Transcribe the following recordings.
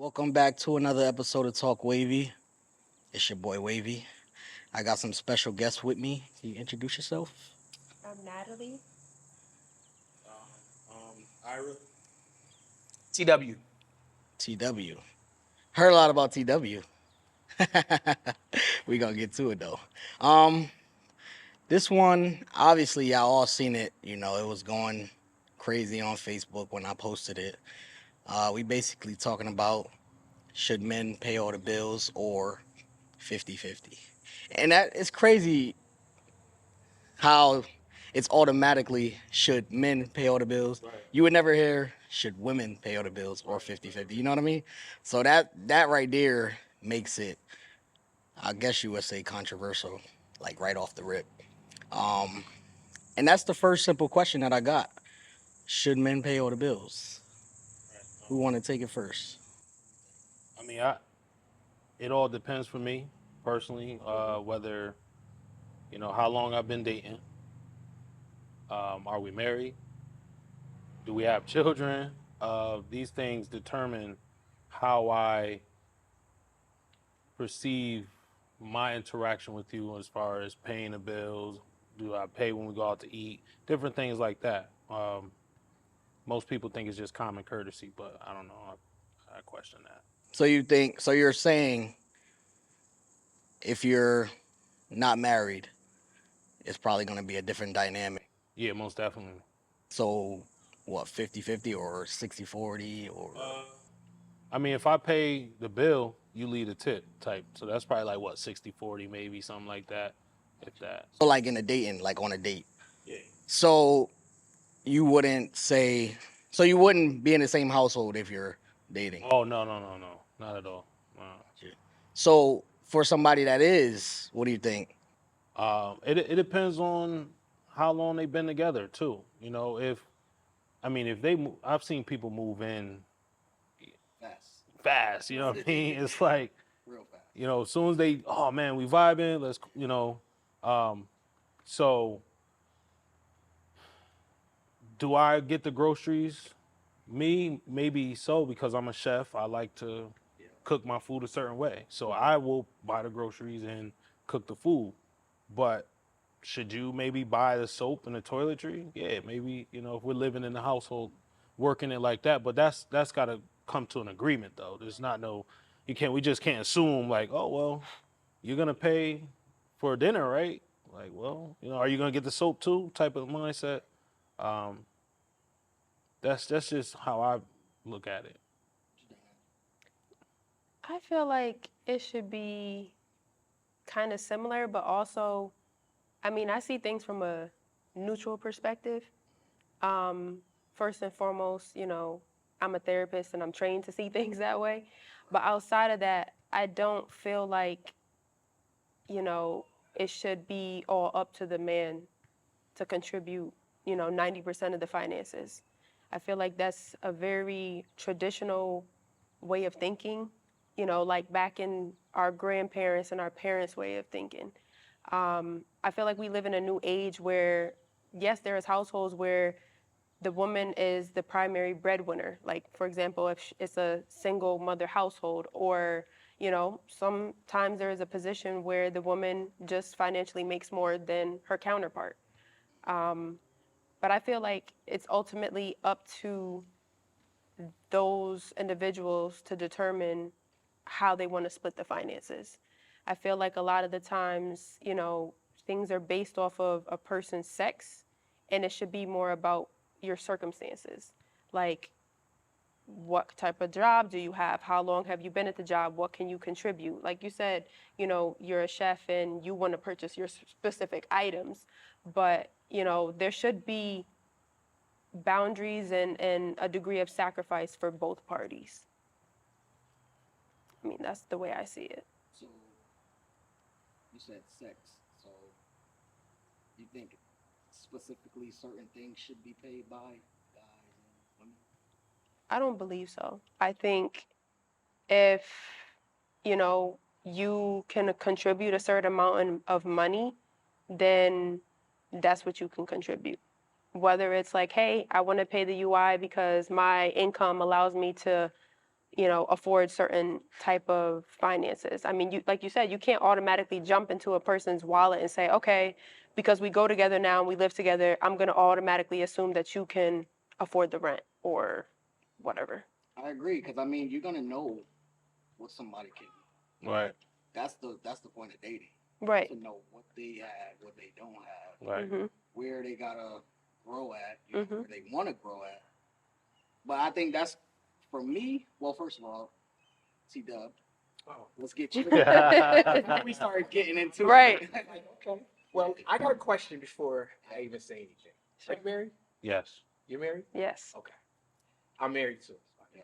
Welcome back to another episode of Talk Wavy. It's your boy Wavy. I got some special guests with me. Can you introduce yourself? I'm Natalie. Ira. TW. TW. Heard a lot about TW. We gonna get to it though. Um, this one, obviously y'all all seen it. It was going crazy on Facebook when I posted it. We basically talking about should men pay all the bills or 50-50. And that is crazy how it's automatically should men pay all the bills. Right. You would never hear should women pay all the bills or 50-50. You know what I mean? So that right there makes it, I guess you would say, controversial, like right off the rip. Um, and that's the first simple question that I got. Should men pay all the bills? Right. Who want to take it first? I mean, I it all depends for me personally. Whether how long I've been dating. Are we married? Do we have children? These things determine how I perceive my interaction with you as far as paying the bills. Do I pay when we go out to eat? Different things like that. Most people think it's just common courtesy, but I don't know. I question that. So you're saying if you're not married, it's probably going to be a different dynamic. Yeah, most definitely. So what, 50-50 or 60-40 or I mean, if I pay the bill, you leave a tip type. So that's probably like what, 60-40, maybe something like that. If that. so like in a dating, like on a date. Yeah. So you wouldn't say, so you wouldn't be in the same household if you're dating. Oh, no, no, no, no. Not at all. So for somebody that is, what do you think? It depends on how long they've been together too. If I mean if they move, I've seen people move in Fast. fast. You know what I mean? It's like Real fast. as soon as they, oh man, we vibing. Let's So do I get the groceries? Me, maybe so, because I'm a chef. I like to cook my food a certain way. So I will buy the groceries and cook the food. But should you maybe buy the soap and the toiletry? Yeah, maybe, if we're living in the household, working it like that. But that's gotta come to an agreement though. There's not no we just can't assume like, oh well, you're gonna pay for dinner, right? Like, well, are you gonna get the soap too? Type of mindset. Um, that's just how I look at it. I feel like it should be kind of similar, but also, I mean, I see things from a neutral perspective. Um, First and foremost, I'm a therapist and I'm trained to see things that way. But outside of that, I don't feel like, you know, it should be all up to the man to contribute, 90% of the finances. I feel like that's a very traditional way of thinking, like back in our grandparents and our parents' way of thinking. I feel like we live in a new age where, yes, there is households where the woman is the primary breadwinner. Like, for example, if it's a single mother household, or, sometimes there is a position where the woman just financially makes more than her counterpart. Um, but I feel like it's ultimately up to those individuals to determine how they want to split the finances. I feel like a lot of the times, things are based off of a person's sex, and it should be more about your circumstances. Like, what type of job do you have? How long have you been at the job? What can you contribute? Like you said, you're a chef and you want to purchase your specific items, but, there should be boundaries and a degree of sacrifice for both parties. I mean, that's the way I see it. So you said sex. So you think specifically certain things should be paid by guys and women? I don't believe so. I think if, you can contribute a certain amount of money, then that's what you can contribute. Whether it's like, hey, I want to pay the UI because my income allows me to afford certain type of finances. I mean, like you said, you can't automatically jump into a person's wallet and say, okay, because we go together now and we live together, I'm going to automatically assume that you can afford the rent or whatever. I agree, because I mean, you're gonna know what somebody can. Right. That's the point of dating. Right. To know what they have, what they don't have, Right. Mm-hmm. where they gotta grow at, Mm-hmm. where they want to grow at. But I think that's for me. Well, first of all, T-Dub, let's get you. Before we start getting into Right. it. Okay. Well, I got a question before I even say anything. Are you married? Yes. You're married? Yes. Okay. I'm married too. Yeah.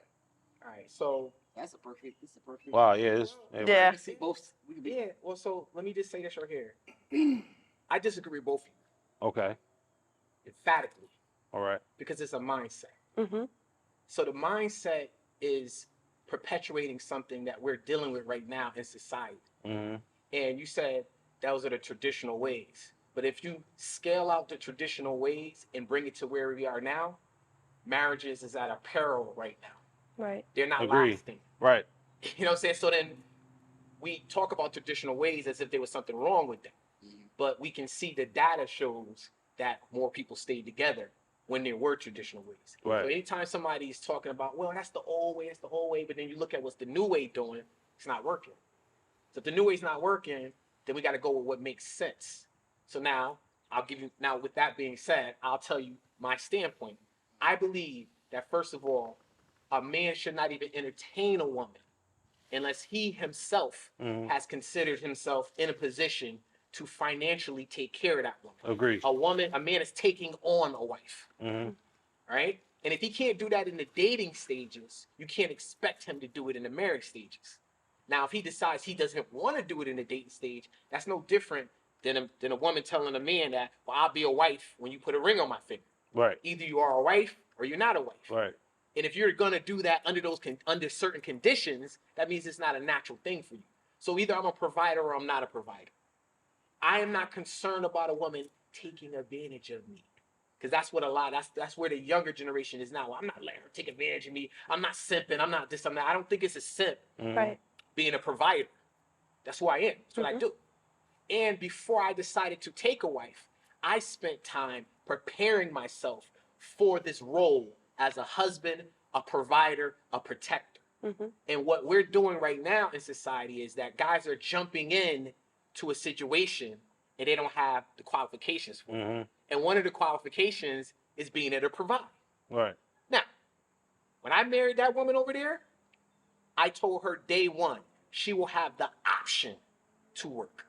All right. So This is a perfect. Wow. Yeah. Yeah. We can see both. We can be. yeah. Well, so let me just say this right here. I disagree with both of you Okay. emphatically All right. because it's a mindset. Mm-hmm. So the mindset is perpetuating something that we're dealing with right now in society. Mm-hmm. And you said those are the traditional ways. But if you scale out the traditional ways and bring it to where we are now, marriages is at a peril right now. Right. They're not Agree. lasting. Right. You know what I'm saying? So then we talk about traditional ways as if there was something wrong with them. But we can see the data shows that more people stayed together when there were traditional ways. Right. So anytime somebody's talking about, well, that's the old way, but then you look at what's the new way doing, it's not working. So if the new way's not working, then we got to go with what makes sense. So now with that being said, I'll tell you my standpoint. I believe that first of all, a man should not even entertain a woman unless he himself has considered himself in a position to financially take care of that woman. Agree. A man is taking on a wife, Mm-hmm. right? And if he can't do that in the dating stages, you can't expect him to do it in the marriage stages. Now, if he decides he doesn't want to do it in the dating stage, that's no different than a woman telling a man that, well, I'll be a wife when you put a ring on my finger. Right. Either you are a wife or you're not a wife. Right. And if you're gonna do that under certain conditions, that means it's not a natural thing for you. So either I'm a provider or I'm not a provider. I am not concerned about a woman taking advantage of me, because that's where the younger generation is now. I'm not letting her take advantage of me. I'm not simping. I'm not this. I'm that. I don't think it's a simp Right. being a provider. That's who I am. That's what I do. And before I decided to take a wife, I spent time preparing myself for this role as a husband, a provider, a protector. Mm-hmm. And what we're doing right now in society is that guys are jumping in to a situation and they don't have the qualifications for it. And one of the qualifications is being able to provide. Right. Now, when I married that woman over there, I told her day one, she will have the option to work.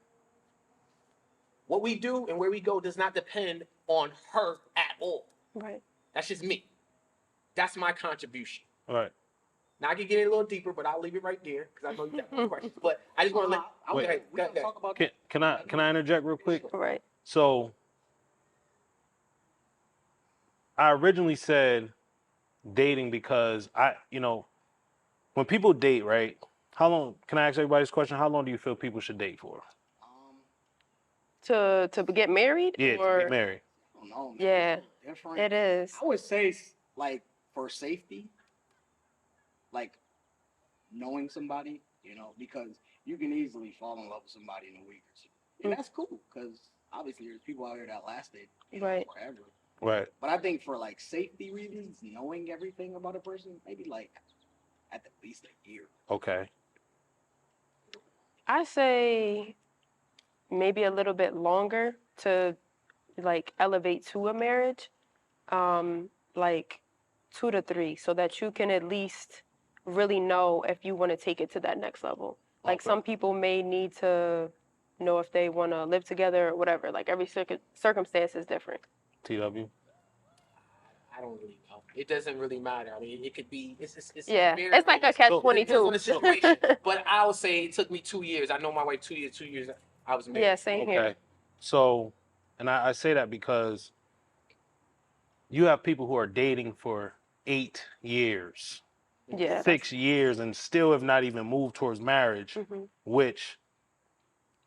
What we do and where we go does not depend on her at all. Right. That's just me. That's my contribution. Right. Now I can get it a little deeper, but I'll leave it right there because I know you got more questions. But I just want to let. We can talk about Can I interject real quick? Right. So I originally said dating because when people date, right? How long? Can I ask everybody this question? How long do you feel people should date for? To get married? Yeah, or... to get married. I don't know, man. Yeah, It's so different. it is. I would say like for safety, like knowing somebody, because you can easily fall in love with somebody in a week or two, and that's cool because obviously there's people out here that lasted Right. forever. Right. But I think for like safety reasons, knowing everything about a person, maybe like at the least a year. Okay. I say maybe a little bit longer to like elevate to a marriage, like 2 to 3, so that you can at least really know if you want to take it to that next level. Like Okay. some people may need to know if they want to live together or whatever. Like every circumstance is different. TW. I don't really know. It doesn't really matter. I mean, it could be. It's Yeah, very, it's like a catch So- It depends on 22. the situation. But I would say it took me 2 years. I know my wife 2 years. 2 years I was married. Yeah, same here. Okay. So, and I say that because you have people who are dating for 8 years, Yeah. 6 years, and still have not even moved towards marriage, Mm-hmm. which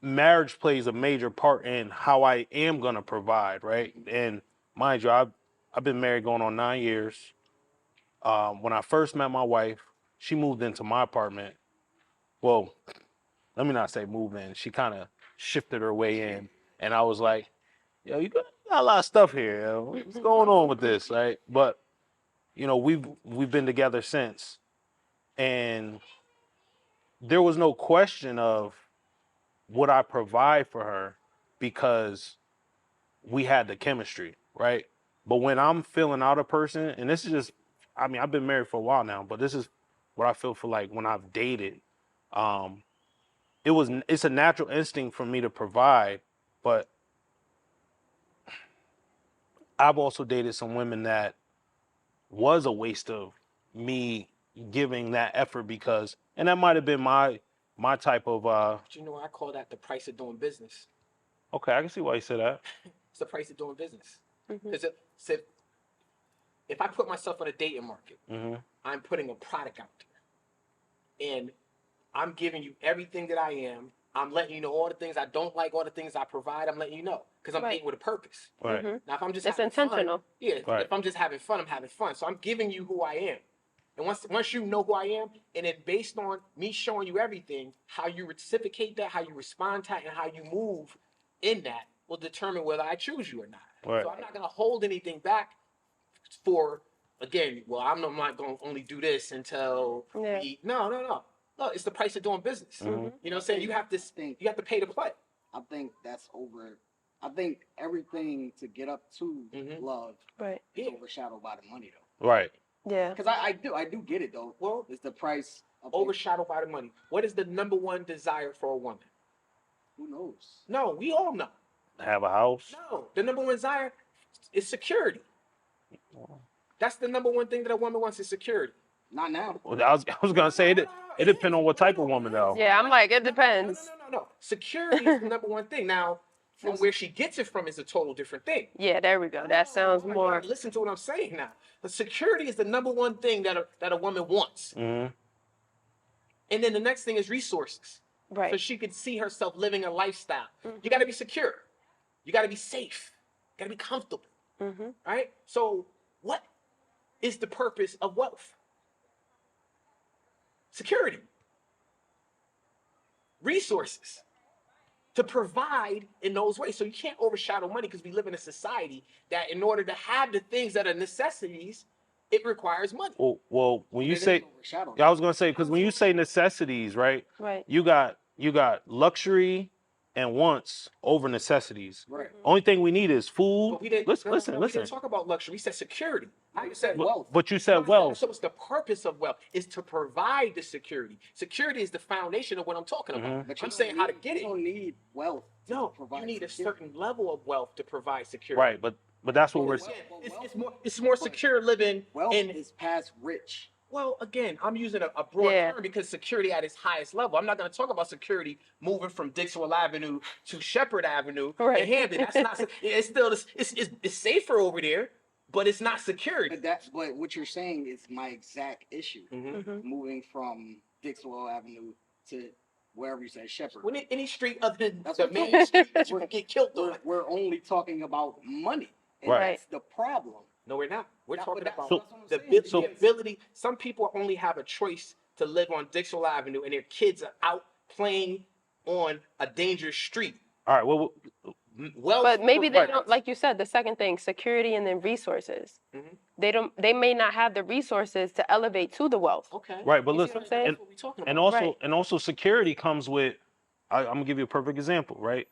marriage plays a major part in how I am going to provide, right? And mind you, I've been married going on 9 years. When I first met my wife, she moved into my apartment. Well, let me not say move in. She kind of shifted her way in, and I was like, "Yo, you got a lot of stuff here. Yo. What's going on with this, right?" But you know, we've been together since, and there was no question of would I provide for her because we had the chemistry, right? But when I'm feeling out a person, and this is just, I mean, I've been married for a while now, but this is what I feel for like when I've dated. Um, it's a natural instinct for me to provide, but I've also dated some women that was a waste of me giving that effort because, and that might have been my type of But you know, I call that the price of doing business. okay, I can see why you said that. It's the price of doing business. Mm-hmm. Because if I put myself on a dating market, Mm-hmm. I'm putting a product out there, and I'm giving you everything that I am. I'm letting you know all the things I don't like, all the things I provide. I'm letting you know because I'm Right. dating with a purpose. Right. Mm-hmm. Now, if I'm just It's having intentional. fun, yeah. Right. If I'm just having fun, I'm having fun. So I'm giving you who I am. And once you know who I am, and then based on me showing you everything, how you reciprocate that, how you respond to that, and how you move in that will determine whether I choose you or not. Right. So I'm not gonna hold anything back for again. Well, I'm not gonna only do this until Yeah. no. It's the price of doing business. Mm-hmm. You know what I'm saying? You have to pay to play. I think that's over. I think everything to get up to love Right. is Yeah. overshadowed by the money, though. Right. Yeah. Because I do get it though. Well, It's the price of overshadowed by the money. What is the number one desire for a woman? Who knows? No, we all know. Have a house. No, the number one desire is security. That's the number one thing that a woman wants is security. Not now. Well, I was gonna say it depends on what type of woman though. Yeah, I'm like, it depends. No. Security is the number one thing. Now, from where she gets it from is a total different thing. Yeah, there we go. That sounds You more. gotta listen to what I'm saying now. The security is the number one thing that a woman wants. Mm-hmm. And then the next thing is resources. So Right. she could see herself living a lifestyle. You got to be secure. You got to be safe. You got to be comfortable. Mm-hmm. Right? So, what is the purpose of wealth? Security, resources to provide in those ways. So, you can't overshadow money because we live in a society that, in order to have the things that are necessities, it requires money. Well, when you It is say, overshadowed. yeah, I was gonna say because when you say necessities, right? Right. You got luxury and wants over necessities. Right. Only thing we need is food. But we didn't, Listen. we didn't talk about luxury. We said security. I said wealth. But you said wealth. So it's the purpose of wealth is to provide the security. Security is the foundation of what I'm talking about. But you I'm don't saying how to need- get You it. don't need wealth. To No, provide you need a security. certain level of wealth to provide security. Right, but that's what we're. Again, it's more secure living Wealth in. is past rich. Well, again, I'm using a broad Yeah. term because security at its highest level. I'm not going to talk about security moving from Dixwell Avenue to Shepherd Avenue Right. in Hampton. That's not. It's still it's safer over there, but it's not security. But what you're saying is my exact issue. Mm-hmm. Moving from Dixwell Avenue to wherever you said Shepherd. When any street other than That's the what- main street that you can get killed on. We're only talking about money. And Right. that's the problem. No, we're not. We're talking about So- that's what I'm the, saying. the ability. Some people only have a choice to live on Dixwell Avenue, and their kids are out playing on a dangerous street. All right. Well, Well, But maybe they Right. don't, like you said, the second thing, security and then resources. Mhm. They may not have the resources to elevate to the wealth. Okay. right, but You see listen, what I'm saying? and That's what we're talking and about. also Right. and also security comes with. I'm gonna give you a perfect example, right?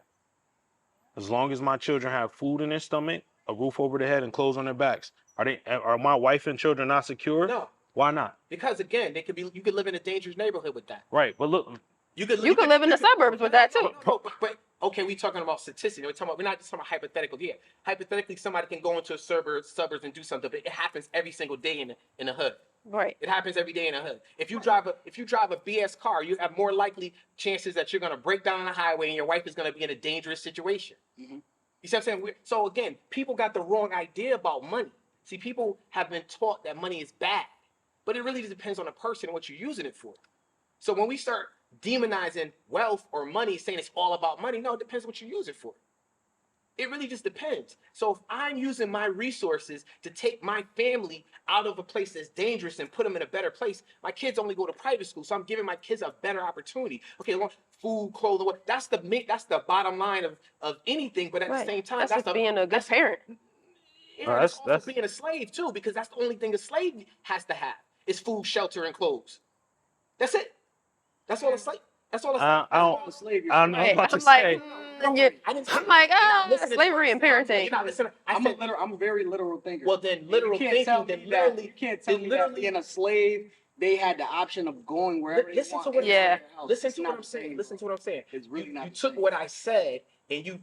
As long as my children have food in their stomach, a roof over their head, and clothes on their backs, are my wife and children not secure? No, Why not? because again, they could be. You could live in a dangerous neighborhood with that. Right, but look, You could live in the suburbs with that too. But okay, we talking about statistics. We're not just talking about hypothetical. Yeah, hypothetically, somebody can go into a suburbs and do something, but it happens every single day in the hood. Right. It happens every day in the hood. If you drive a BS car, you have more likely chances that you're gonna break down on the highway and your wife is gonna be in a dangerous situation. Mhm. You see what I'm saying? So again, people got the wrong idea about money. See, people have been taught that money is bad, but it really depends on the person and what you're using it for. So when we start demonizing wealth or money, saying it's all about money, no, it depends what you use it for. It really just depends. So if I'm using my resources to take my family out of a place that's dangerous and put them in a better place, my kids only go to private school, so I'm giving my kids a better opportunity. Okay, well, food, clothing, that's the bottom line of anything. But at the Right. same time, That's just being a good that's parent. yeah, that's also being a slave too, because that's the only thing a slave has to have is food, shelter, and clothes. That's it. That's all a slave. That's all a slave. I don't. A slave, you're I'm Right. about to I'm like, say. I didn't say I'm like, you're not listening to what slavery I and said. parenting. You're not listening. I'm a very literal thinker. Well, then And literal you can't thinking, tell then me literally, that, you can't tell then me that literally. being a slave, they had the option of going wherever they Listen want. to what Yeah. anywhere else. listen It's to not what I'm the saying. same, Listen to bro. what I'm saying. It's really not You the took same. what I said and you.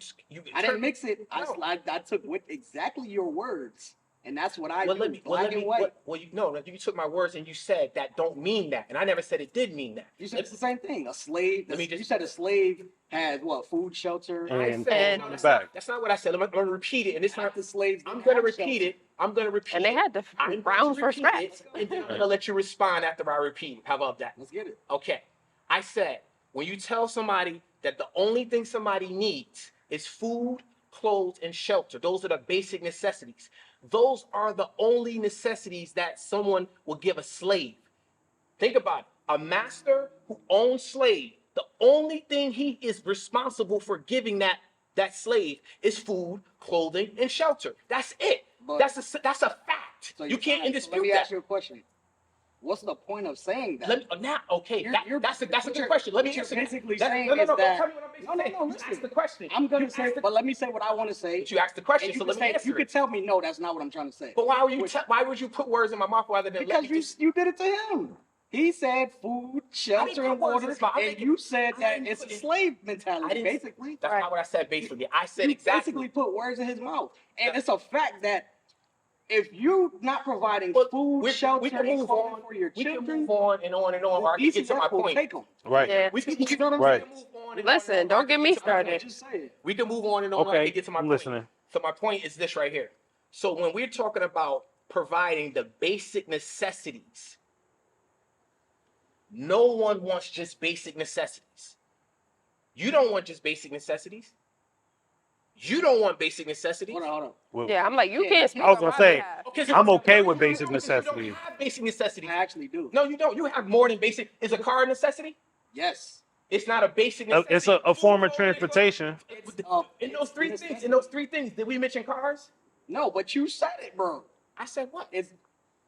I didn't mix it. No. I took what exactly your words, and that's what I Well, do. let me. Black and white. You took my words and you said that don't mean that, and I never said it did mean that. You said it's the same thing. A slave. Let me You just- said a slave has what? Food, shelter. I And said And- that's not what I said. I'm gonna repeat it, and it's not. The slaves. I'm didn't gonna have repeat shelter. it. I'm gonna repeat And they it. had the I'm going browns to for repeat scraps. it, and then I'm gonna let you respond after I repeat it. How about that? Let's get it. Okay. I said, when you tell somebody that the only thing somebody needs is food, clothes, and shelter, those are the basic necessities. Those are the only necessities that someone will give a slave. Think about it. A master who owns slave, the only thing he is responsible for giving that slave is food, clothing, and shelter. That's it. But- That's a fact. So You can't let dispute me that. ask you a question. What's the point of saying that? That's a good question. Let me what answer you're that. basically That's- saying no, no, is no, that don't tell me what I'm basically saying. You listen. asked the question. I'm gonna You say, asked the- but let me say what I want to say. But you asked the question, And you so can let me say, answer you could it. tell me no, that's not what I'm trying to say. But why Which- would you put words in my mouth rather than Because let me just? you did it to him. He said food, shelter, put and words in water, his mouth. and you said I that didn't it's put a it- slave I mentality, didn't. basically. That's not what I said. Basically, I said You exactly. basically put words in his mouth, and That- it's a fact that if you not providing But food, shelter, we can and move clothing on. for your We can children, move on and on and on. Or I can get to my will point. take them. Right. Yeah. We can, You know what I'm Right. saying? move on. And Listen, on and on, or don't I get can me to my point. started. Just say it. We can move on and on. I Okay. can get to my I'm point. listening. So my point is this right here. So when we're talking about providing the basic necessities, no one wants just basic necessities. You don't want just basic necessities. You don't want basic necessities. Hold on. Well, Yeah, I'm like, you Yeah, can't speak I was on gonna my say, behalf. Okay, so I'm okay no, with you basic don't, because you necessities. don't have basic necessities. I actually do. No, you don't. You have more than basic. Is a car a necessity? Yes. It's not a basic necessity. It's a form of transportation. In those three it's things, in those three things, did we mention cars? No, but you said it, bro. I said what? It's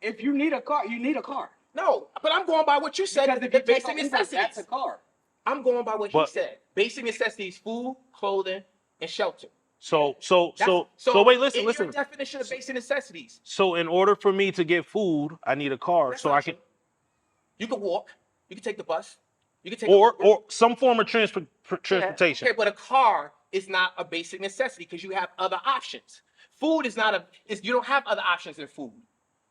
if you need a car, you need a car. No, but I'm going by what you said. Because The if you take basic an Uber, necessities. that's a car. I'm going by what he But- said. Basic necessities: food, clothing, and shelter. So That's- wait, listen. Your definition of basic necessities. So in order for me to get food, I need a car That's so not I can, true. You can walk. You can take the bus. You can take or a Uber. or some form of transportation. Okay, but a car is not a basic necessity because you have other options. Food is not you don't have other options in food.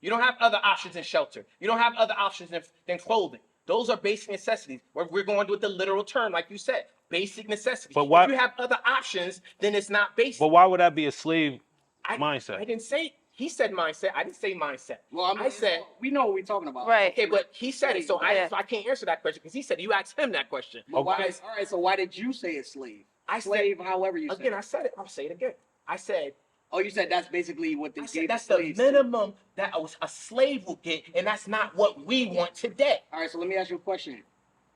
You don't have other options in shelter. You don't have other options than clothing. Those are basic necessities. We're going with the literal term, like you said, basic necessities. But why- If you have other options, then it's not basic. But why would that be a slave mindset? I didn't say, he said mindset. I didn't say mindset. Well, I mean, said, we know what we're talking about. Right. okay, but he said it, so Yeah. I can't answer that question because he said you asked him that question. But why, Because all right, so why did you say it's slave? I said, Slave, however you say again, it. I said it. I'll say it again. I said, Oh, you said that's basically what they I said gave that's the slaves. minimum that a slave will get, and that's not what we want today. All right, so let me ask you a question.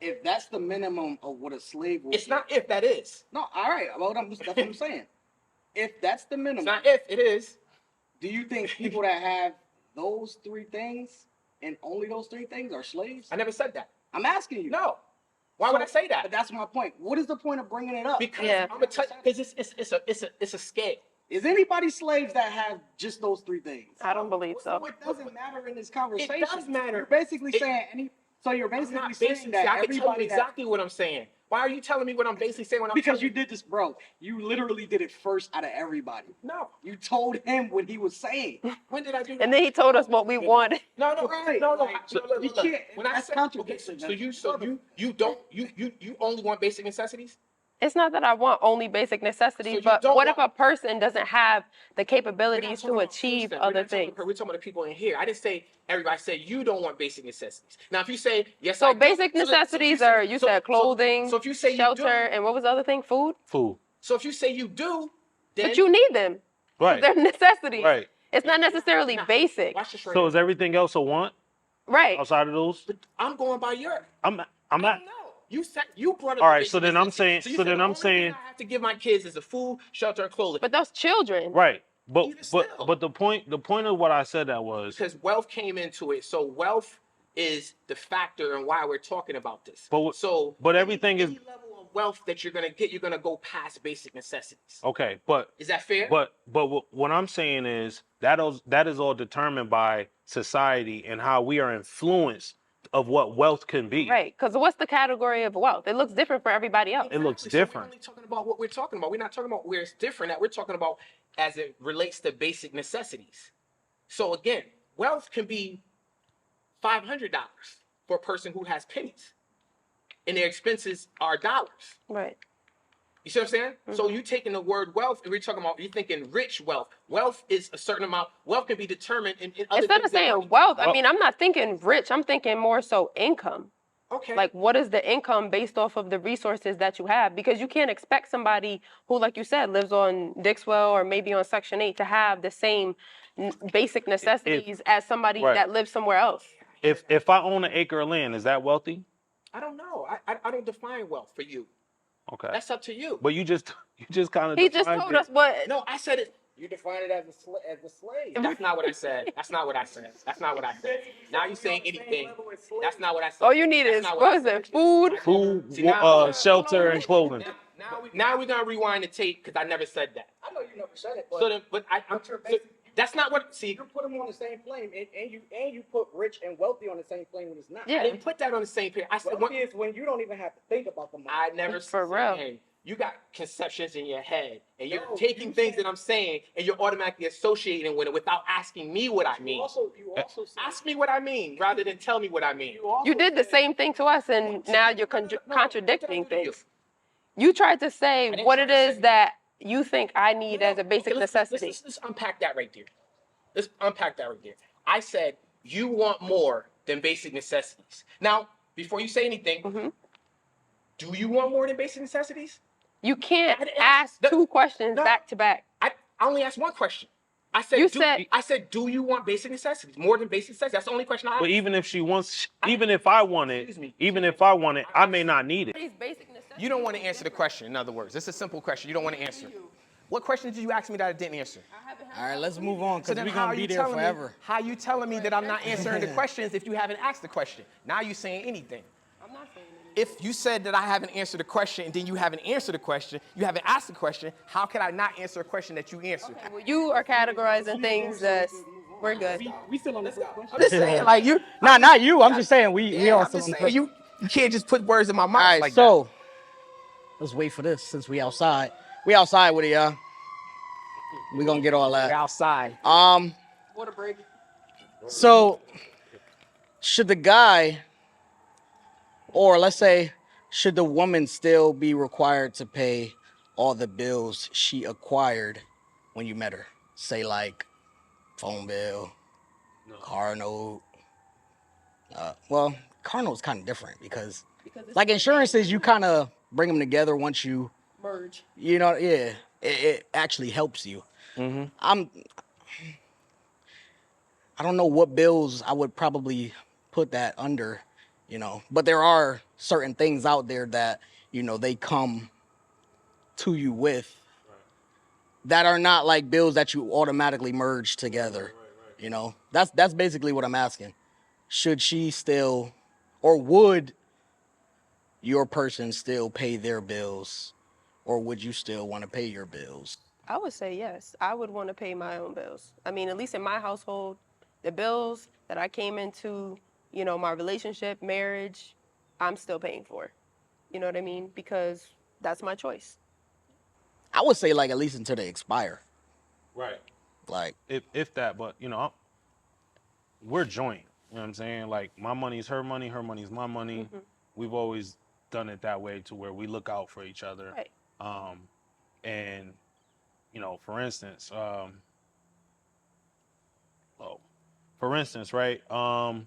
If that's the minimum of what a slave will It's get, not if, that is. No, all right, well, that's what I'm saying. If that's the It's minimum, not if, it is. do you think people that have those three things and only those three things are slaves? I never said that. I'm asking you. No. Why would I say But that? that's my point. What is the point of bringing it up? Because Yeah. I'm gonna tell you, because it's a scale. Is anybody slaves that have just those three things? I don't believe so. It doesn't matter in this conversation. It does matter. You're basically It- saying so you're I'm basically not saying basically. that I can tell you everybody exactly what I'm saying. Why are you telling me what I'm basically saying when I'm because telling you did this, bro. You literally did it first out of everybody. No. You told him what he was saying. When did I do that? And then he told us what we wanted. No, Right, no. like, Look. you can't- When I that's said, contradiction, so man. you only want basic necessities? It's not that I want only basic necessities, So you but don't what if want- a person doesn't have the We're not capabilities talking to about achieve person. other We're not talking things? about- We're talking about the people in here. I didn't say everybody. I said you don't want basic necessities. Now, if you say yes, So I do, basic so if necessities say- are, you said clothing, So if you say shelter, you do, and what was the other thing? Food? Food. so if you say you do, then But you need them. Right. They're necessities. Right. It's not necessarily basic. watch this right So now. is everything else a want Right. outside of those? But I'm going by your. I'm I not. don't know. You said you brought up. All the right, so basic then I'm necessities. saying- So, you so said then the I'm only thing saying- I have to give my kids is a food, shelter, and clothing. But those children. Right. But Even still. the point of what I said that was Because wealth came into it. So wealth is the factor in why we're talking about this. But everything any is level of wealth that you're gonna get, you're gonna go past basic necessities. okay. But Is that fair? But what I'm saying is that is all determined by society and how we are influenced of what wealth can be. Right. Because what's the category of wealth? It looks different for everybody else. It looks Exactly. So different. we're only talking about what we're talking about. We're not talking about where it's different. That we're talking about as it relates to basic necessities. So again, wealth can be $500 for a person who has pennies, and their expenses are dollars. Right. You see what I'm saying? So you taking the word wealth, and we're talking about, you're thinking rich wealth. Wealth is a certain amount. Wealth can be determined in other Instead things of that saying money- wealth, I mean, I'm not thinking rich. I'm thinking more so income. Okay. Like, what is the income based off of the resources that you have? Because you can't expect somebody who, like you said, lives on Dixwell or maybe on Section 8 to have the same basic necessities as somebody Right. that lives somewhere else. If I own an acre of land, is that wealthy? I don't know. I don't define wealth for you. Okay. That's up to you. But you just kind of He just told us what. No, I said it. You define it as a slave. That's not what I said. That's not what I said. That's not what I said. Now you're saying anything. That's not what I said. All you need That's is, not what I is said. it, food? food, See, now- shelter, and clothing. Now we're gonna rewind the tape because I never said that. I know you never said it, but So then, but I'm But you're so basic- that's not what. See, you put them on the same plane, and you put rich and wealthy on the same plane when it's not. Yeah. I didn't put that on the same page. I said Wealthy is when you don't even have to think about the money. I never For said. real. Hey, you got conceptions in your head, and you're No, taking you things said- that I'm saying, and you're automatically associating with it without asking me what I mean. You also said, Ask me what I mean rather than tell me what I mean. also You did the said- same thing to us, and now you're No, what did contradicting I do to you? things. You tried to say didn't what try it to is say- that you think I need as a basic Okay, necessity. Let's unpack that right there. Let's unpack that right there. I said you want more than basic necessities. Now, before you say anything, Mhm. do you want more than basic necessities? You can't I didn't ask ask- two questions No. back to back. I only asked one question. I said, You said- I said, do you want basic necessities? More than basic necessities? That's the only question I asked. But even if she wants, even if I want Excuse it, me. even if I want it, I may not need it. These basic necessities. You don't want to answer the question, in other words. It's a simple question. You don't want to answer. What question did you ask me that I didn't answer? All right, let's move on So because then we're how gonna are be you there telling forever. me? How you telling me that I'm not answering the questions if you haven't asked the question? Now you saying anything. I'm not saying anything. If you said that I haven't answered the question and then you haven't answered the question, you haven't asked the question, how can I not answer a question that you answered? Well, you are categorizing things that's, we're good. We still on this question. I'm just saying, like you. Nah, not you. I'm just saying we Yeah, all I'm still just on saying you can't just put words in my mouth All right, like so let's wait for this since we outside. We outside with it, y'all. We gonna get all that. We're that. outside. Water break. So should the guy, or let's say, should the woman still be required to pay all the bills she acquired when you met her? Say like phone bill, car note. Well, car note's kind of different because like insurances, you kind of bring them together once you Merge. you know, yeah, it actually helps you. I don't know what bills I would probably put that under, but there are certain things out there that, they come to you with that are not like bills that you automatically merge together. That's basically what I'm asking. Should she still, or would your person still pay their bills, or would you still want to pay your bills? I would say yes. I would want to pay my own bills. I mean, at least in my household, the bills that I came into, my relationship, marriage, I'm still paying for. You know what I mean? Because that's my choice. I would say like at least until they expire. Right. Like, If that, but we're joint. You know what I'm saying? Like my money's her money's my money. We've always done it that way to where we look out for each other. Right. And for instance, right? I'm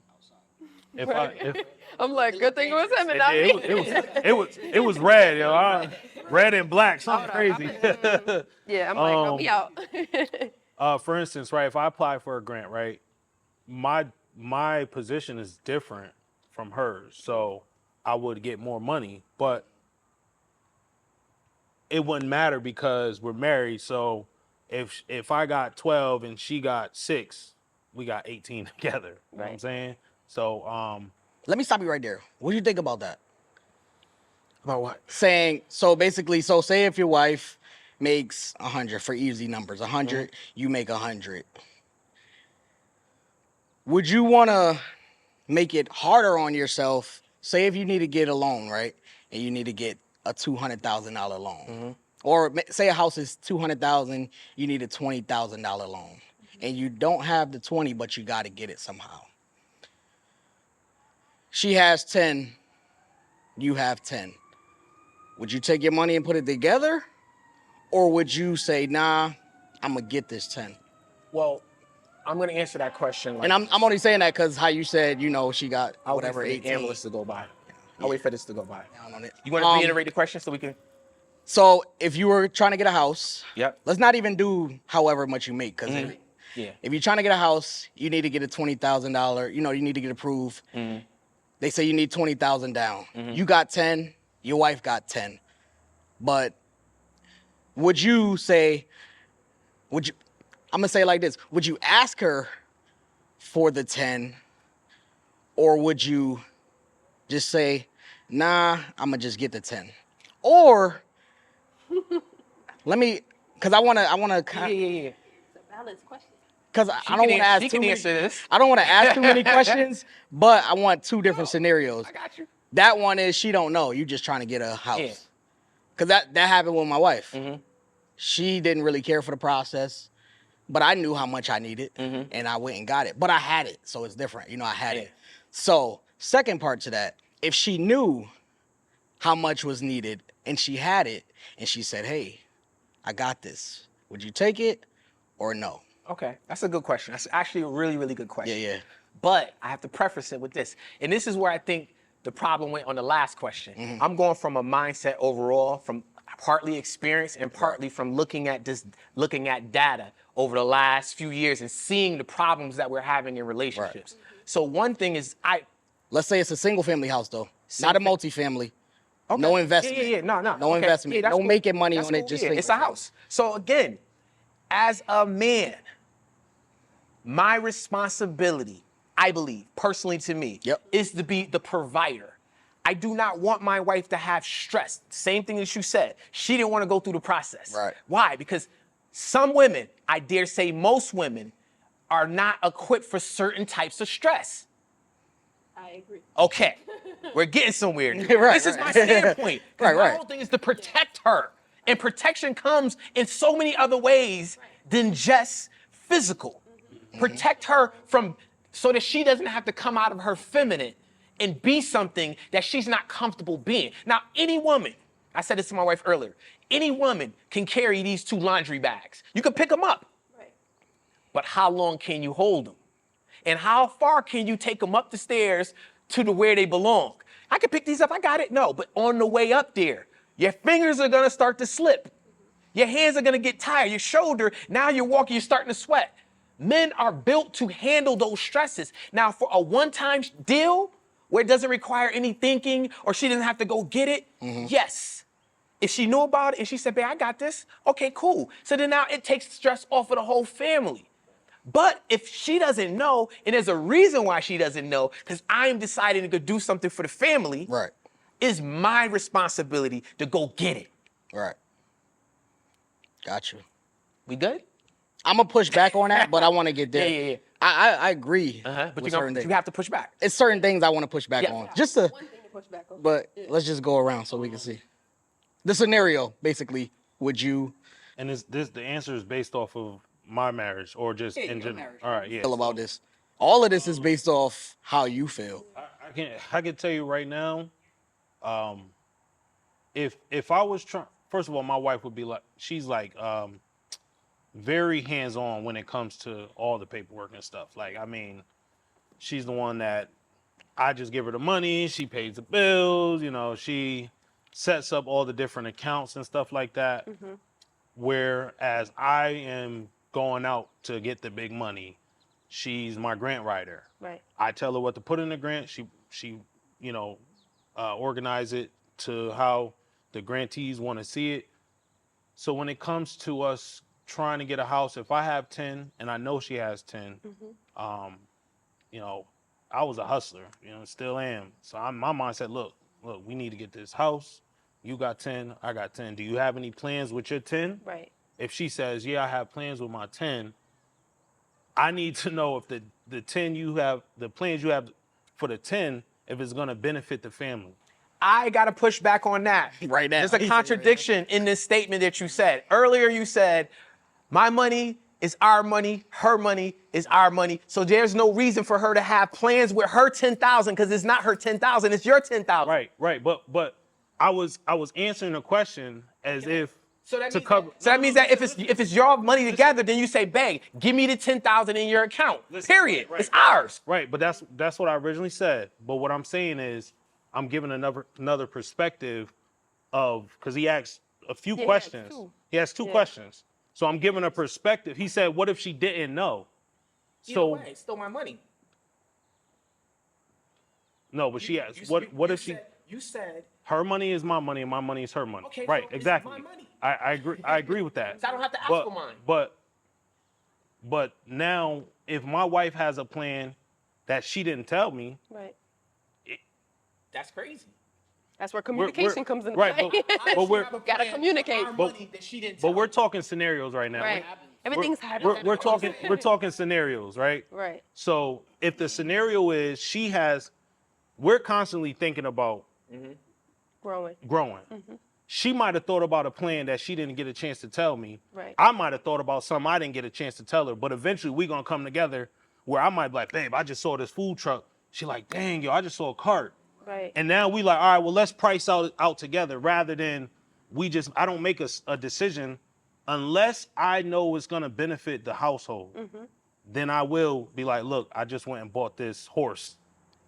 like, good thing it was him and not me. it was red, yo. Red and black, something Hold up, crazy. Yeah, I'm like, oh, we out. For instance, right, if I apply for a grant, right, my position is different from hers, so I would get more money, but it wouldn't matter because we're married. So if I got 12 and she got 6, we got 18 together. You know what I'm Right. saying? So Let me stop you right there. What do you think about that? About what? Saying so basically. So say if your wife makes 100 for easy numbers, 100, you make 100. Would you want to make it harder on yourself? Say if you need to get a loan, right, and you need to get a $200,000 loan, or say a house is 200,000, you need a $20,000 loan, and you don't have the 20, but you got to get it somehow. She has 10, you have 10. Would you take your money and put it together, or would you say, nah, I'm gonna get this 10? Well, I'm gonna answer that question. Like, And I'm only saying that because how you said, she got I'll whatever wait for the 18. ambulance to go by. I'll wait for this to go by. Down on it. You want to reiterate the question so we can? So if you were trying to get a house, Yep. let's not even do however much you make, because Yeah. if you're trying to get a house, you need to get a $20,000. You need to get approved. They say you need 20,000 down. You got 10. Your wife got 10. But would you say? Would you? I'm gonna say it like this: would you ask her for the 10, or would you just say, nah, I'm gonna just get the 10? Or let me, because I wanna, Yeah. It's a valid question. because I don't want to ask She too can many. answer this. I don't want to ask too many questions, but I want two different scenarios. I got you. That one is she don't know. You just trying to get a house. Yeah. Cause that happened with my wife. She didn't really care for the process, but I knew how much I needed, and I went and got it. But I had it, so it's different. I had it. So second part to that, if she knew how much was needed and she had it, and she said, "Hey, I got this. Would you take it or no?" Okay, that's a good question. That's actually a really, really good question. Yeah. But I have to preface it with this. And this is where I think the problem went on the last question. I'm going from a mindset overall, from partly experience and partly from looking at data over the last few years and seeing the problems that we're having in relationships. So one thing is Let's say it's a single family house though, not a multifamily. okay. No investment. Yeah. No. No Okay. investment. Yeah, that's No cool. making money That's on it. cool. Just Yeah, single it's a family. house. So again, as a man, my responsibility, I believe, personally to me, is to be the provider. I do not want my wife to have stress. Same thing as you said. She didn't want to go through the process. Right. Why? Because some women, I dare say most women, are not equipped for certain types of stress. I agree. Okay, we're getting somewhere. Right, This is right. my standpoint. 'Cause my Right. whole thing is to protect her. And protection comes in so many other ways than just physical. Protect her so that she doesn't have to come out of her feminine and be something that she's not comfortable being. Now, any woman, I said this to my wife earlier, any woman can carry these 2 laundry bags. You can pick them up. Right. But how long can you hold them? And how far can you take them up the stairs to where they belong? I can pick these up, I got it. No, but on the way up there, your fingers are gonna start to slip. Your hands are gonna get tired, your shoulder, now you're walking, you're starting to sweat. Men are built to handle those stresses. Now, for a one-time deal where it doesn't require any thinking or she doesn't have to go get it, yes. If she knew about it and she said, babe, I got this, okay, cool. So then now it takes stress off of the whole family. But if she doesn't know, and there's a reason why she doesn't know, because I'm deciding to go do something for the family, Right. it's my responsibility to go get it. Right. Got you. We good? I'm gonna push back on that, but I want to get there. Yeah. I agree. But with you certain things. have to push back. It's certain things I want to push back Yeah. on. Just to, One thing to push back on. but let's just go around so we can see. The scenario, basically, would you And the answer is based off of my marriage or just in your general. marriage. All right, yeah. feel about this? All of this is based off how you feel. I can tell you right now, if I was trying, first of all, my wife would be like, she's like very hands-on when it comes to all the paperwork and stuff. Like, I mean, she's the one that I just give her the money, she pays the bills, sets up all the different accounts and stuff like that. Whereas I am going out to get the big money. She's my grant writer. Right. I tell her what to put in the grant. She you know, organize it to how the grantees want to see it. So when it comes to us trying to get a house, if I have 10 and I know she has 10, you know, I was a hustler, you know, still am. So my mind said, look, we need to get this house. You got 10, I got 10. Do you have any plans with your 10? Right. If she says, yeah, I have plans with my 10, I need to know if the 10 you have, the plans you have for the 10, if it's going to benefit the family. I got to push back on that. Right now. There's a contradiction in this statement that you said. Earlier you said, my money is our money, her money is our money. So there's no reason for her to have plans with her 10,000 because it's not her 10,000, it's your 10,000. Right. But I was answering the question as if So that to means cover. that means that if it's your money together, then you say, bang, give me the 10,000 in your account. Period. Right. It's ours. Right, but that's what I originally said. But what I'm saying is, I'm giving another perspective of, because he asked a few questions. He asked two questions. So I'm giving a perspective. He said, what if she didn't know? Either way, it's still my money. No, but she asked, what if she? You said. Her money is my money and my money is her money. Okay, right, so it's exactly. my money. I agree. I agree with that. So I don't have to ask for mine. But now, if my wife has a plan that she didn't tell me, Right. That's crazy. That's where communication comes into right, play. but we're Gotta communicate. but we're talking scenarios right now. Right. Everything's We're talking scenarios, right? Right. So if the scenario is we're constantly thinking about Growing. She might have thought about a plan that she didn't get a chance to tell me. Right. I might have thought about something I didn't get a chance to tell her, but eventually we're gonna come together where I might be like, babe, I just saw this food truck. She like, dang, yo, I just saw a cart. Right. And now we like, all right, well, let's price out together rather than I don't make a decision unless I know it's gonna benefit the household. Then I will be like, look, I just went and bought this horse.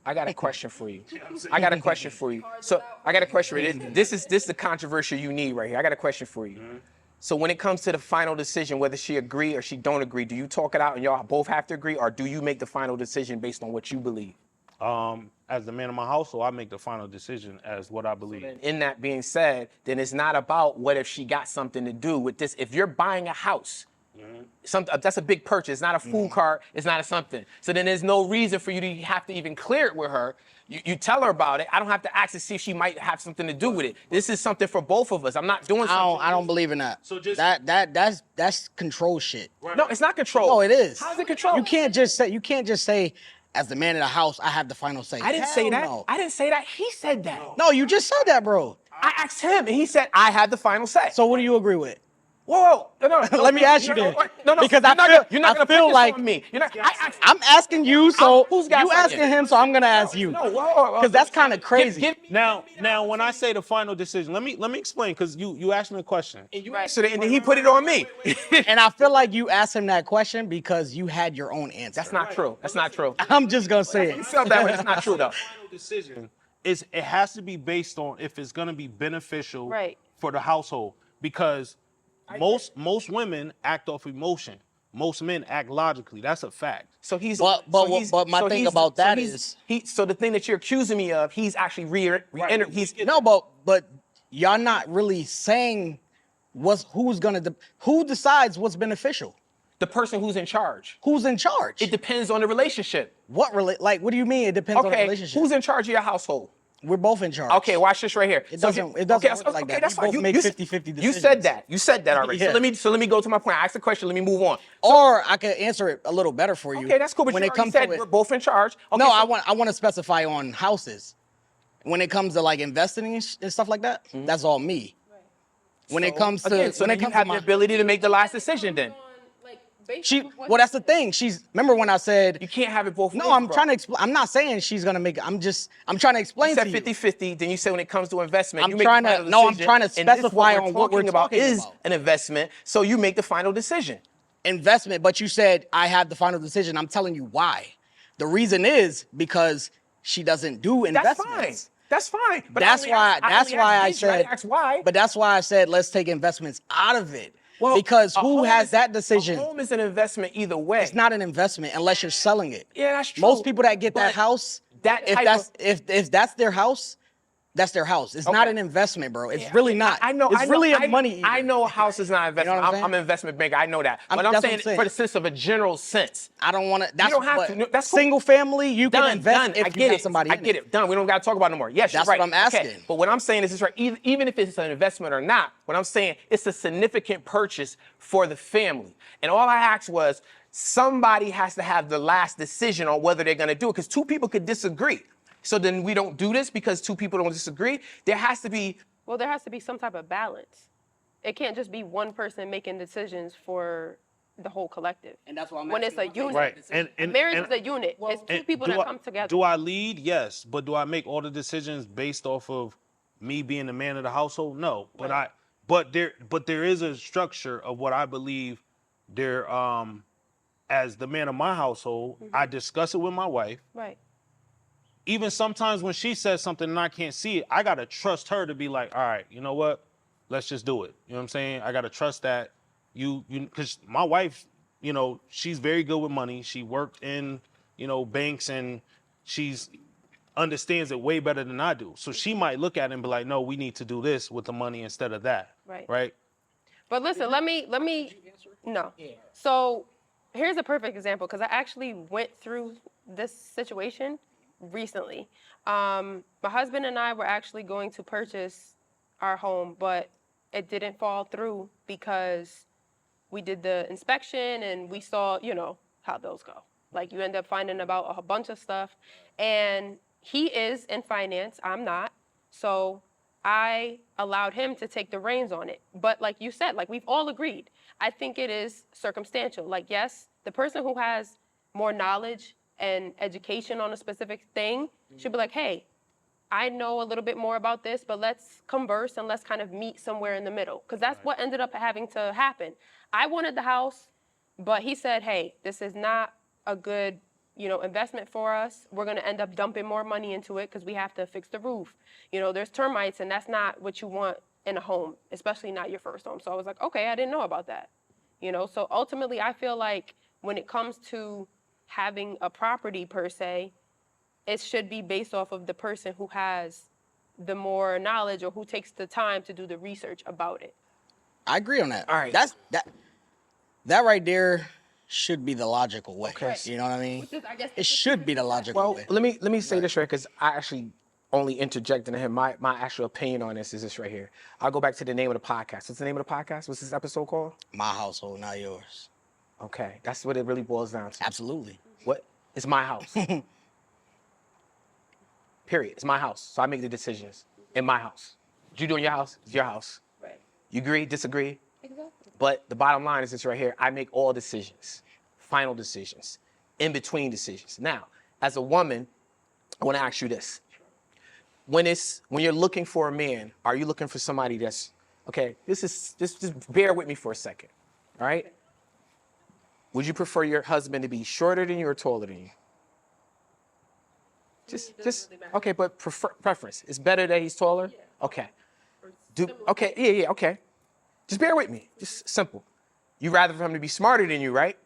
I got a question for you. I got a question for you. So I got a question for you. This is the controversy you need right here. I got a question for you. So when it comes to the final decision, whether she agree or she don't agree, do you talk it out and y'all both have to agree, or do you make the final decision based on what you believe? As the man of my household, I make the final decision as what I believe. In that being said, then it's not about what if she got something to do with this. If you're buying a house, that's a big purchase. It's not a food cart. It's not a something. So then there's no reason for you to have to even clear it with her. You tell her about it. I don't have to ask to see if she might have something to do with it. This is something for both of us. I'm not doing something. I don't believe in that. So just- that's control shit. No, it's not control. No, it is. How's it control? You can't just say as the man of the house, I have the final say. I didn't say Hell that. no. I didn't say that. He said that. No, you just said that, bro. I asked him, and he said I had the final say. So what do you agree with? Whoa, no. Let me ask you then. No, Because you're not gonna put feel this like on me. You're not. I'm asking you, so Who's got you asking something? him, so I'm gonna ask you. whoa. Because that's kind of crazy. Give me Now, when I say the final decision, let me explain, because you asked me a question. and you answered it, and then he put it on me. And I feel like you asked him that question because you had your own answer. That's not true. That's not true. I'm just gonna say You it. felt that way. It's not true though. Final decision it has to be based on if it's going to be beneficial Right. for the household, because most women act off emotion. Most men act logically. That's a fact. So he's. But my thing about that is so the thing that you're accusing me of, he's actually re-entered. He's no, but y'all not really saying who decides what's beneficial. the person who's in charge. Who's in charge? It depends on the relationship. What do you mean? It depends on the Okay, relationship. who's in charge of your household? We're both in charge. Okay, watch this right here. It doesn't work like that. That's We fine. both make 50-50 You said decisions. that. You said that already. Yeah. So let me go to my point. I asked the question. Let me move on. Or I could answer it a little better for you. Okay, that's cool. But when you it already comes said to it, we're both in charge. Okay, no, so- I want to specify on houses. When it comes to like investing and stuff like that, that's all me. When it comes to Again, so when then it you comes have to the my, ability to make the last decision. Then well, that's the thing. Remember when I said you can't have it both ways. no? I'm bro. trying to explain. I'm not saying she's gonna make it. I'm trying to explain You to said you. 50-50, then you said when it comes to investment, I'm you make trying the to- final no, I'm decision, trying to and this specify what on what we're talking is about. an investment, so you make the final decision. Investment, but you said I have the final decision. I'm telling you why. The reason is because she doesn't do That's investments. fine. That's fine. But That's why I said. That's why. But that's why I said let's take investments out of it. Well, Because a who home has is- that decision? A home is an investment either way. It's not an investment unless you're selling it. Yeah, that's true. Most people that get But that house, that if type that's of- if that's their house, that's their house. It's not Okay. an investment, bro. It's really not. I know. It's I know, really a I, money eater. I know a house is not an investment. what I'm I'm saying? an investment banker. I know that. But that's I'm what saying, I'm saying. for the sense of a general sense. I don't want to. That's don't have but to. No, that's cool. single family. You can invest if I you get have it. somebody. I in get it. Done. We don't got to talk about it no more. Yes, That's you're right. what I'm asking. Okay. But what I'm saying is this, right? Even if it's an investment or not, what I'm saying, it's a significant purchase for the family. And all I asked was, somebody has to have the last decision on whether they're going to do it, because two people could disagree. So then we don't do this because two people don't disagree. There has to be. Well, there has to be some type of balance. It can't just be one person making decisions for the whole collective. And that's why I'm when it's a asking unit. Right. And Marriage and, is a unit. It's two and people that come together. Do I lead? Yes. But do I make all the decisions based off of me being the man of the household? No. But there is a structure of what I believe there as the man of my household, I discuss it with my wife. Right. Even sometimes when she says something and I can't see it, I gotta trust her to be like, all right, you know what? Let's just do it. You know what I'm saying? I gotta trust that you because my wife, she's very good with money. She worked in, banks, and she's understands it way better than I do. So she might look at it and be like, no, we need to do this with the money instead of that. Right. Right? But listen, let me no. Yeah. So here's a perfect example, because I actually went through this situation recently. My husband and I were actually going to purchase our home, but it didn't fall through because we did the inspection and we saw, how those go. Like, you end up finding about a bunch of stuff, and he is in finance, I'm not. So I allowed him to take the reins on it. But like you said, like, we've all agreed, I think it is circumstantial. Like, yes, the person who has more knowledge and education on a specific thing should be like, hey, I know a little bit more about this, but let's converse and let's kind of meet somewhere in the middle. Because that's what ended up having to happen. I wanted the house, but he said, hey, this is not a good, investment for us. We're going to end up dumping more money into it because we have to fix the roof. There's termites, and that's not what you want in a home, especially not your first home. So I was like, okay, I didn't know about that. So ultimately, I feel like when it comes to having a property per se, it should be based off of the person who has the more knowledge or who takes the time to do the research about it. I agree on that. All right. That right there should be the logical way. Okay. You know what I mean? Which is, I guess, It should be the logical Well, way. let me say this right, because I actually only interjected in him. My actual opinion on this is this right here. I'll go back to the name of the podcast. What's the name of the podcast? What's this episode called? My household, not yours. Okay, that's what it really boils down to. Absolutely. What? It's my house. Period. It's my house. So I make the decisions in my house. What you do in your house, it's your house. Right. You agree, disagree? Exactly. But the bottom line is this right here. I make all decisions, final decisions, in between decisions. Now, as a woman, I want to ask you this. When you're looking for a man, are you looking for somebody that's, okay, just bear with me for a second, all right? Would you prefer your husband to be shorter than you or taller than you? Okay, but preference. It's better that he's taller? Yeah. Okay. Yeah, okay. Just bear with me. Just simple. You rather for him to be smarter than you, right?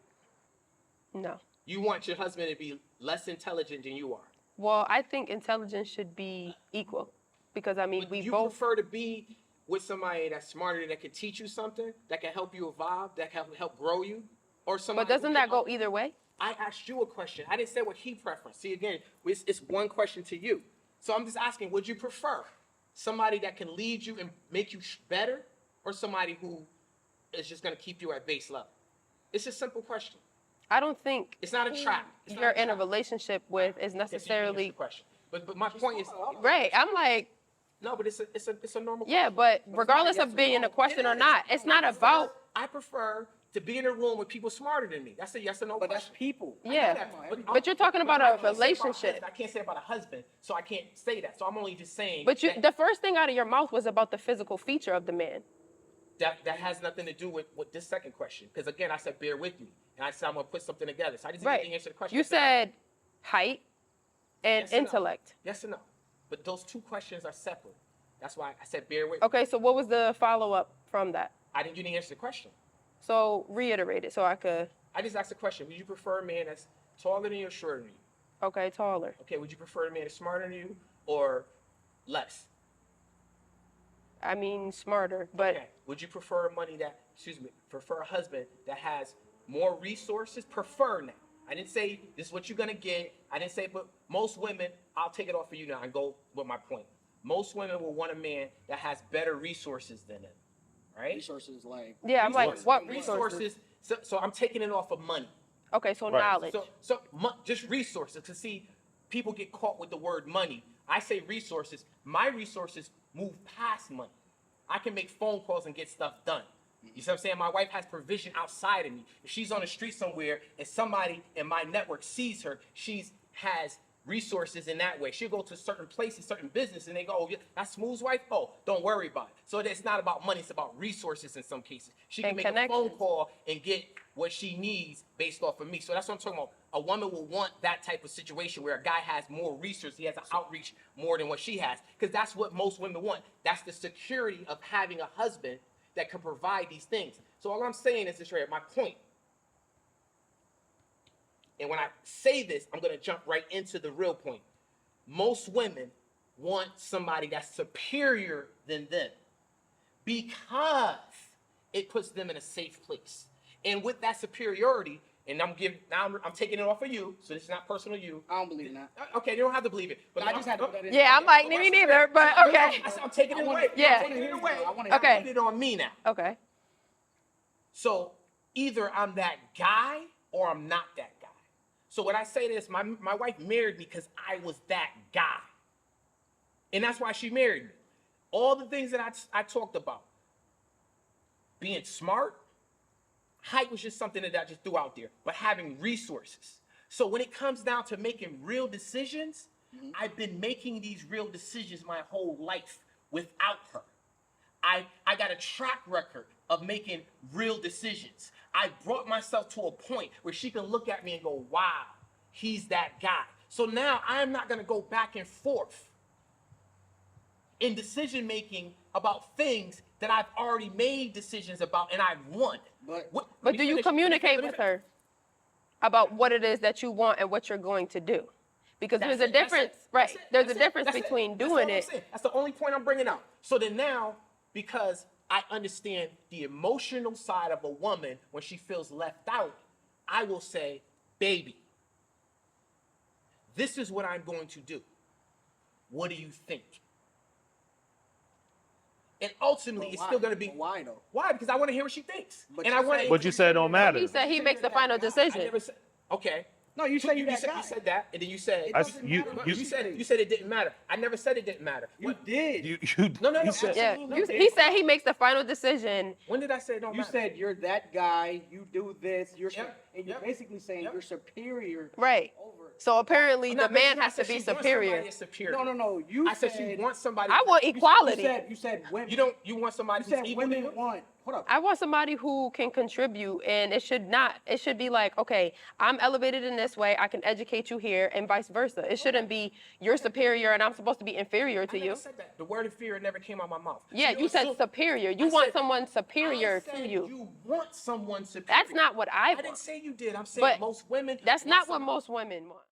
No. You want your husband to be less intelligent than you are. Well, I think intelligence should be equal, because we you both. prefer to be with somebody that's smarter, that can teach you something, that can help you evolve, that can help grow you, or somebody. But doesn't that go either way? I asked you a question. I didn't say what he preferred. See, again, it's one question to you. So I'm just asking, would you prefer somebody that can lead you and make you better, or somebody who is just going to keep you at base level? It's a simple question. I don't think It's not a trap. you're in a relationship with is Yes, you can answer necessarily the question. But my point is, right. I'm like, no, but it's a normal yeah, question. but it's not regardless yes of or being no. a question It or is. not, it's not about. I prefer to be in a room with people smarter than me. That's a yes or no But question. that's people. Yeah, but you're talking about a relationship. I can't say about a husband, so I can't say that. So I'm only just saying. But that, the first thing out of your mouth was about the physical feature of the man. that has nothing to do with this second question. Because again, I said bear with me, and I said I'm gonna put something together. So I didn't Right. even answer the question. You I said height and Yes or no? intellect. Yes or no? But those two questions are separate. That's why I said bear with. Okay, so what was the follow-up from that? You didn't answer the question. So reiterate it so I could. I just asked the question. Would you prefer a man that's taller than you or shorter than you? Okay, taller. Okay. Would you prefer a man that's smarter than you or less? I mean smarter, but Okay. Would you prefer prefer a husband that has more resources? Prefer now. I didn't say this is what you're gonna get. I didn't say, but most women, I'll take it off of you now and go with my point. Most women will want a man that has better resources than them, right? Resources like yeah, I'm like, what resources? Resources. So I'm taking it off of money. Okay, so Right. knowledge. Just resources. To see, people get caught with the word money. I say resources. My resources move past money. I can make phone calls and get stuff done. You see what I'm saying? My wife has provision outside of me. If she's on the street somewhere and somebody in my network sees her, has resources in that way. She'll go to certain places, certain business, and they go, "Oh, yeah, that's Smooth's wife? Oh, don't worry about it." So it's not about money, it's about resources in some cases. She can And make a phone connections. call and get what she needs based off of me. So that's what I'm talking about. A woman will want that type of situation where a guy has more resources, he has an outreach more than what she has. Because that's what most women want. That's the security of having a husband that can provide these things. So all I'm saying is this right here, my point. And when I say this, I'm going to jump right into the real point. Most women want somebody that's superior than them because it puts them in a safe place. And with that superiority, and I'm taking it off of you, so this is not personal to you. I don't believe in that. Okay, you don't have to believe it. But I just had to put that in. Yeah, I'm like, me neither, but okay. I'm taking it away. Yeah. I'm taking it away. Okay. Put it on me now. Okay. So either I'm that guy or I'm not that guy. So when I say this, my wife married me because I was that guy. And that's why she married me. All the things that I talked about. Being smart, height was just something that I just threw out there, but having resources. So when it comes down to making real decisions, I've been making these real decisions my whole life without her. I got a track record of making real decisions. I brought myself to a point where she can look at me and go, wow, he's that guy. So now I'm not going to go back and forth in decision making about things that I've already made decisions about and I've won. But do you communicate with her about what it is that you want and what you're going to do? Because there's a difference, right? There's a difference between doing it. That's the only point I'm bringing out. So then now, because I understand the emotional side of a woman when she feels left out, I will say, baby, this is what I'm going to do. What do you think? And ultimately, it's still going to be. But why though? Why? Because I want to hear what she thinks. But And you I want. said- But you said it don't matter. He said he makes the final I decision. never said. Okay. No, you said you that said, guy. you said that, and then you said. It doesn't you- matter. You said it didn't matter. I never said it didn't matter. You did. No. you said, Yeah, Absolutely. he said he makes the final decision. When did I say it don't You matter? said you're that guy. You do this. You're Yep, and you're yep, basically saying yep. you're superior. Right. Over. So apparently I'm the not- man I has to said be she wants superior. somebody that's superior. No. You I said she wants somebody. I want equality. You said women. You want somebody You who's said equal to women you? want. Hold up. I want somebody who can contribute, and it should be like, okay, I'm elevated in this way, I can educate you here, and vice versa. It shouldn't be you're superior and I'm supposed to be inferior to I never you. said that. The word inferior never came out of my mouth. Yeah, you said superior. You I want said- someone superior I said to you. You want someone superior. That's not what I I didn't want. say you did. I'm saying But most women. That's want not what some- most women want.